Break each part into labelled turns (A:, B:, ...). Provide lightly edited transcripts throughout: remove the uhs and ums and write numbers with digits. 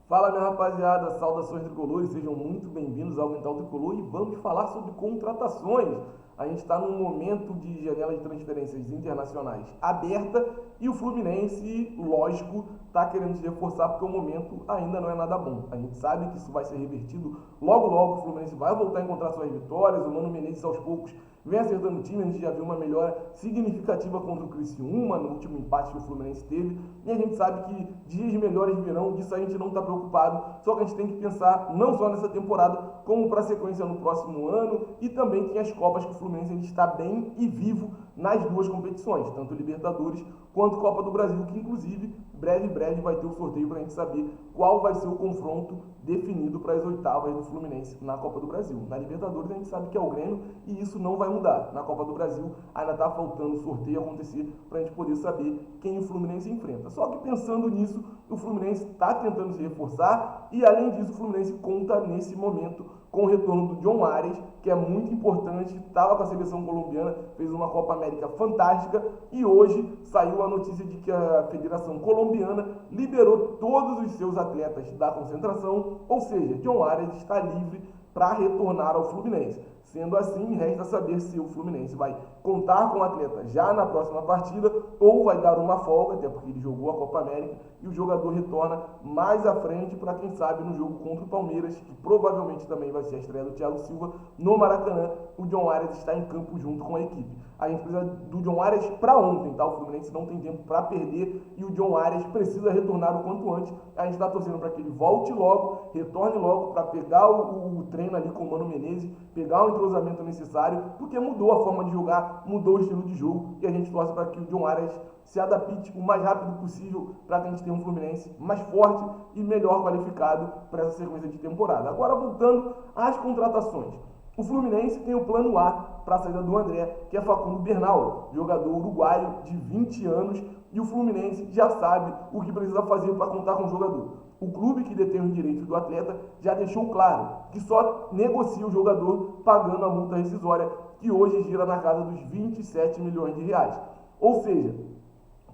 A: Fala, minha rapaziada, saudações tricolores, sejam muito bem-vindos ao Mental Tricolor e vamos falar sobre contratações. A gente está num momento de janela de transferências internacionais aberta e o Fluminense, lógico, está querendo se reforçar porque o momento ainda não é nada bom. A gente sabe que isso vai ser revertido logo logo, o Fluminense vai voltar a encontrar suas vitórias, o Mano Menezes aos poucos vem acertando o time, a gente já viu uma melhora significativa contra o Criciúma no último empate que o Fluminense teve, e a gente sabe que dias melhores virão, disso a gente não está preocupado, só que a gente tem que pensar não só nessa temporada, como para a sequência no próximo ano, e também tem as Copas que o Fluminense ele está bem e vivo nas duas competições, tanto Libertadores quanto Copa do Brasil, que inclusive breve vai ter o sorteio para a gente saber qual vai ser o confronto definido para as oitavas do Fluminense na Copa do Brasil. Na Libertadores a gente sabe que é o Grêmio e isso não vai mudar. Na Copa do Brasil ainda está faltando o sorteio acontecer para a gente poder saber quem o Fluminense enfrenta. Só que pensando nisso, o Fluminense está tentando se reforçar e além disso o Fluminense conta nesse momento com o retorno do John Arias, que é muito importante, estava com a seleção colombiana, fez uma Copa América fantástica e hoje saiu a notícia de que a Federação Colombiana liberou todos os seus atletas da concentração, ou seja, John Arias está livre para retornar ao Fluminense. Sendo assim, resta saber se o Fluminense vai contar com o atleta já na próxima partida ou vai dar uma folga, até porque ele jogou a Copa América e o jogador retorna mais à frente para quem sabe no jogo contra o Palmeiras, que provavelmente também vai ser a estreia do Thiago Silva no Maracanã. O John Arias está em campo junto com a equipe. A gente precisa do John Arias para ontem, tá? O Fluminense não tem tempo para perder e o John Arias precisa retornar o quanto antes. A gente está torcendo para que ele volte logo, retorne logo para pegar o treino ali com o Mano Menezes, pegar o entrosamento necessário, porque mudou a forma de jogar, mudou o estilo de jogo e a gente torce para que o John Arias se adapte o mais rápido possível para que a gente tenha um Fluminense mais forte e melhor qualificado para essa sequência de temporada. Agora voltando às contratações. O Fluminense tem o plano A para a saída do André, que é Facundo Bernal, jogador uruguaio de 20 anos, e o Fluminense já sabe o que precisa fazer para contar com o jogador. O clube que detém os direitos do atleta já deixou claro que só negocia o jogador pagando a multa rescisória, que hoje gira na casa dos 27 milhões de reais. Ou seja,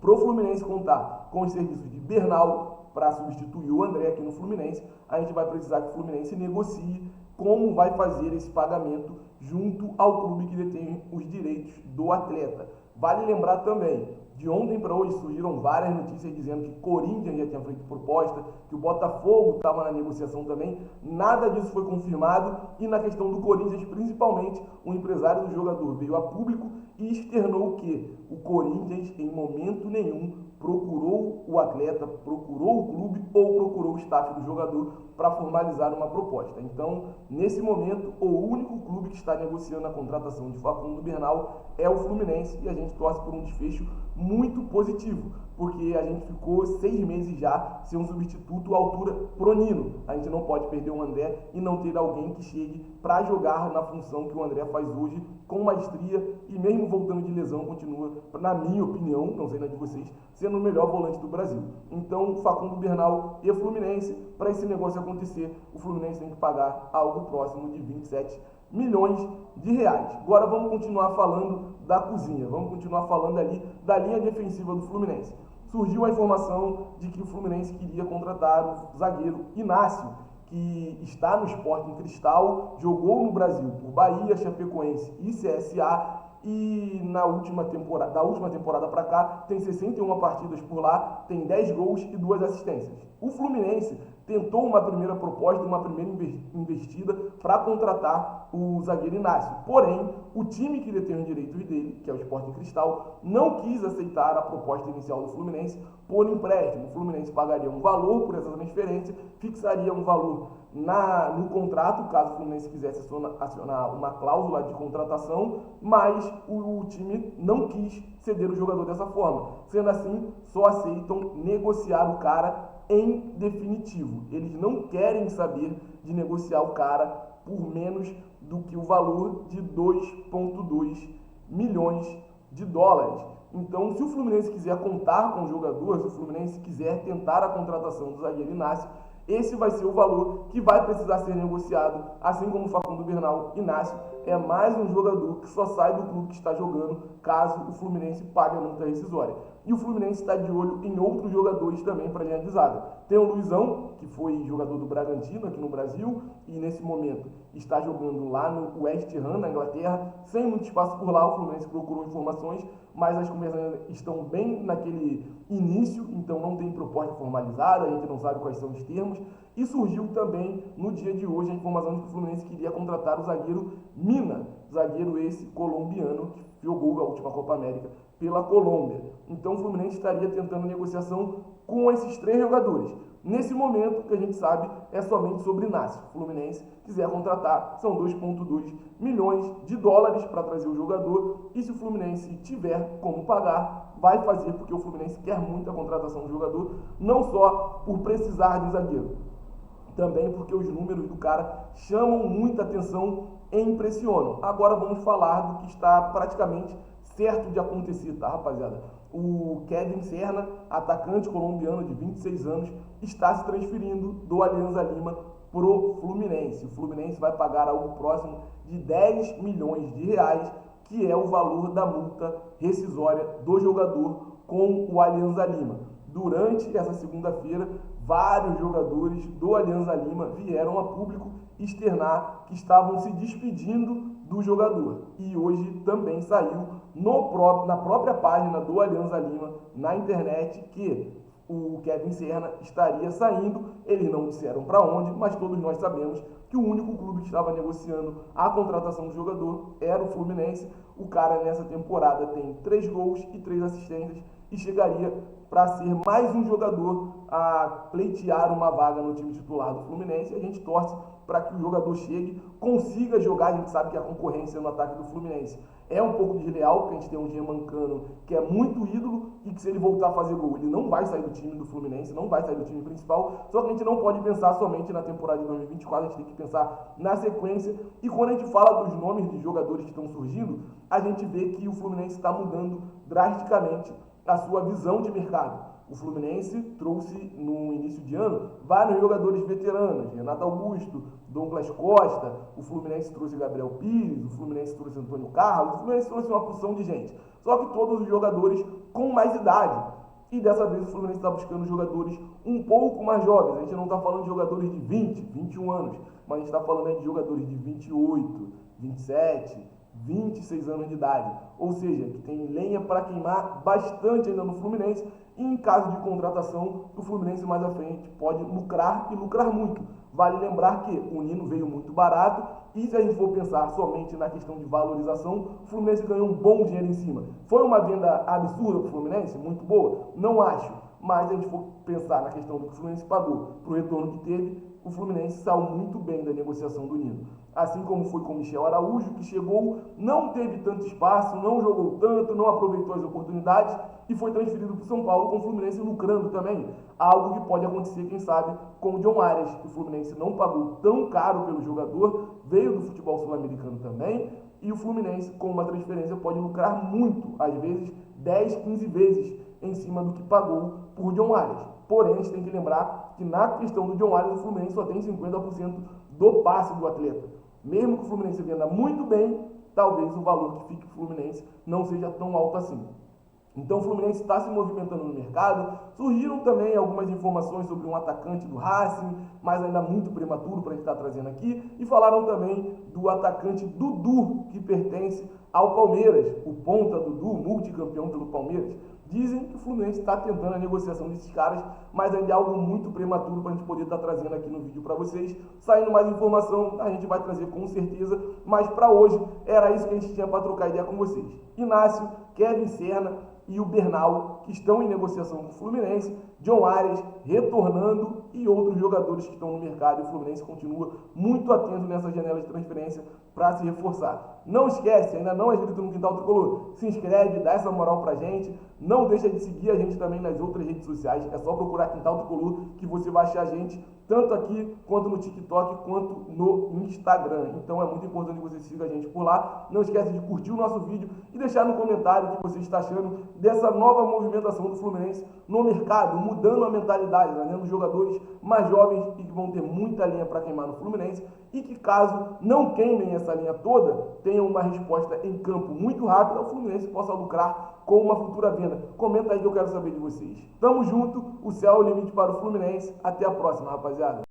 A: para o Fluminense contar com os serviços de Bernal para substituir o André aqui no Fluminense, a gente vai precisar que o Fluminense negocie como vai fazer esse pagamento junto ao clube que detém os direitos do atleta. Vale lembrar também, de ontem para hoje surgiram várias notícias dizendo que Corinthians já tinha feito proposta, que o Botafogo estava na negociação também. Nada disso foi confirmado e na questão do Corinthians, principalmente, o empresário do jogador veio a público e externou que o Corinthians, em momento nenhum, procurou o atleta, procurou o clube ou procurou o staff do jogador para formalizar uma proposta. Então, nesse momento, o único clube que está negociando a contratação de Facundo Bernal é o Fluminense e a gente torce por um desfecho muito positivo, porque a gente ficou 6 meses já sem um substituto à altura pro Nino. A gente não pode perder o André e não ter alguém que chegue para jogar na função que o André faz hoje com maestria e mesmo voltando de lesão continua, na minha opinião, não sei na de vocês, sendo o melhor volante do Brasil. Então, Facundo Bernal e Fluminense, para esse negócio acontecer, o Fluminense tem que pagar algo próximo de 27 milhões de reais. Agora vamos continuar falando da cozinha, vamos continuar falando ali da linha defensiva do Fluminense. Surgiu a informação de que o Fluminense queria contratar o zagueiro Inácio, que está no Sporting Cristal, jogou no Brasil por Bahia, Chapecoense e CSA, e da última temporada para cá tem 61 partidas por lá, tem 10 gols e 2 assistências. O Fluminense tentou uma primeira proposta, uma primeira investida para contratar o zagueiro Inácio. Porém, o time que detém os direitos dele, que é o Sporting Cristal, não quis aceitar a proposta inicial do Fluminense por empréstimo. O Fluminense pagaria um valor por essa transferência, fixaria um valor no contrato, caso o Fluminense quisesse acionar uma cláusula de contratação, mas o time não quis ceder o jogador dessa forma. Sendo assim, só aceitam negociar o cara em definitivo. Eles não querem saber de negociar o cara por menos do que o valor de 2,2 milhões de dólares. Então, se o Fluminense quiser contar com o jogador, se o Fluminense quiser tentar a contratação do zagueiro Inácio, Esse vai ser o valor que vai precisar ser negociado, assim como o Facundo Bernal. Inácio é mais um jogador que só sai do clube que está jogando caso o Fluminense pague a multa rescisória. E o Fluminense está de olho em outros jogadores também para a linha de zaga. Tem o Luizão, que foi jogador do Bragantino aqui no Brasil e nesse momento está jogando lá no West Ham, na Inglaterra, sem muito espaço por lá. O Fluminense procurou informações, mas as conversas estão bem naquele início, então não tem proposta formalizada, a gente não sabe quais são os termos. E surgiu também no dia de hoje a informação de que o Fluminense queria contratar o zagueiro Mina, zagueiro esse colombiano que jogou a última Copa América pela Colômbia. Então o Fluminense estaria tentando negociação com esses 3 jogadores. Nesse momento, o que a gente sabe é somente sobre Inácio. O Fluminense quiser contratar, são 2,2 milhões de dólares para trazer o jogador. E se o Fluminense tiver como pagar, vai fazer, porque o Fluminense quer muito a contratação do jogador, não só por precisar de um zagueiro, também porque os números do cara chamam muita atenção e impressionam. Agora vamos falar do que está praticamente certo de acontecer, tá, rapaziada? O Kevin Serna, atacante colombiano de 26 anos, está se transferindo do Alianza Lima pro Fluminense. O Fluminense vai pagar algo próximo de 10 milhões de reais, que é o valor da multa rescisória do jogador com o Alianza Lima. Durante essa segunda-feira, vários jogadores do Alianza Lima vieram a público externar que estavam se despedindo do jogador. E hoje também saiu na própria página do Alianza Lima, na internet, que o Kevin Serna estaria saindo. Eles não disseram para onde, mas todos nós sabemos que o único clube que estava negociando a contratação do jogador era o Fluminense. O cara nessa temporada tem 3 gols e 3 assistências e chegaria para ser mais um jogador a pleitear uma vaga no time titular do Fluminense. A gente torce para que o jogador chegue, consiga jogar. A gente sabe que a concorrência no ataque do Fluminense é um pouco desleal, porque a gente tem um Germancano que é muito ídolo e que se ele voltar a fazer gol, ele não vai sair do time do Fluminense, não vai sair do time principal. Só que a gente não pode pensar somente na temporada de 2024, a gente tem que pensar na sequência. E quando a gente fala dos nomes de jogadores que estão surgindo, a gente vê que o Fluminense está mudando drasticamente a sua visão de mercado. O Fluminense trouxe no início de ano vários jogadores veteranos, Renato Augusto, Douglas Costa, o Fluminense trouxe Gabriel Pires, o Fluminense trouxe Antônio Carlos, o Fluminense trouxe uma porção de gente. Só que todos os jogadores com mais idade. E dessa vez o Fluminense está buscando jogadores um pouco mais jovens. A gente não está falando de jogadores de 20, 21 anos, mas a gente está falando de jogadores de 28, 27, 26 anos de idade. Ou seja, que tem lenha para queimar bastante ainda no Fluminense. E em caso de contratação, o Fluminense mais à frente pode lucrar e lucrar muito. Vale lembrar que o Nino veio muito barato e se a gente for pensar somente na questão de valorização, o Fluminense ganhou um bom dinheiro em cima. Foi uma venda absurda para o Fluminense? Muito boa? Não acho. Mas se a gente for pensar na questão do que o Fluminense pagou para o retorno que teve, o Fluminense saiu muito bem da negociação do Nino. Assim como foi com o Michel Araújo, que chegou, não teve tanto espaço, não jogou tanto, não aproveitou as oportunidades e foi transferido para o São Paulo, com o Fluminense lucrando também. Algo que pode acontecer, quem sabe, com o John Arias, que o Fluminense não pagou tão caro pelo jogador, veio do futebol sul-americano também, e o Fluminense, com uma transferência, pode lucrar muito, às vezes 10, 15 vezes em cima do que pagou por John Arias. Porém, a gente tem que lembrar que na questão do John Arias, o Fluminense só tem 50% do passe do atleta. Mesmo que o Fluminense venda muito bem, talvez o valor que fique para o Fluminense não seja tão alto assim. Então o Fluminense está se movimentando no mercado. Surgiram também algumas informações sobre um atacante do Racing, mas ainda muito prematuro para a gente estar trazendo aqui. E falaram também do atacante Dudu, que pertence ao Palmeiras, o ponta Dudu, multicampeão pelo Palmeiras. Dizem que o Fluminense está tentando a negociação desses caras, mas ainda é algo muito prematuro para a gente poder estar trazendo aqui no vídeo para vocês. Saindo mais informação, a gente vai trazer com certeza, mas para hoje era isso que a gente tinha para trocar ideia com vocês. Inácio, Kevin Serna e o Bernal, que estão em negociação com o Fluminense, John Arias retornando e outros jogadores que estão no mercado, e o Fluminense continua muito atento nessa janela de transferência para se reforçar. Não esquece, ainda não é inscrito no Quintal Tricolor, se inscreve, dá essa moral pra gente, não deixa de seguir a gente também nas outras redes sociais, é só procurar Quintal Tricolor que você vai achar a gente, tanto aqui, quanto no TikTok, quanto no Instagram. Então é muito importante que você siga a gente por lá. Não esquece de curtir o nosso vídeo e deixar no comentário o que você está achando dessa nova movimentação do Fluminense no mercado. mudando a mentalidade, trazendo jogadores mais jovens e que vão ter muita linha para queimar no Fluminense e que, caso não queimem essa linha toda, tenham uma resposta em campo muito rápida, o Fluminense possa lucrar com uma futura venda. Comenta aí que eu quero saber de vocês. Tamo junto, o céu é o limite para o Fluminense. Até a próxima, rapaziada.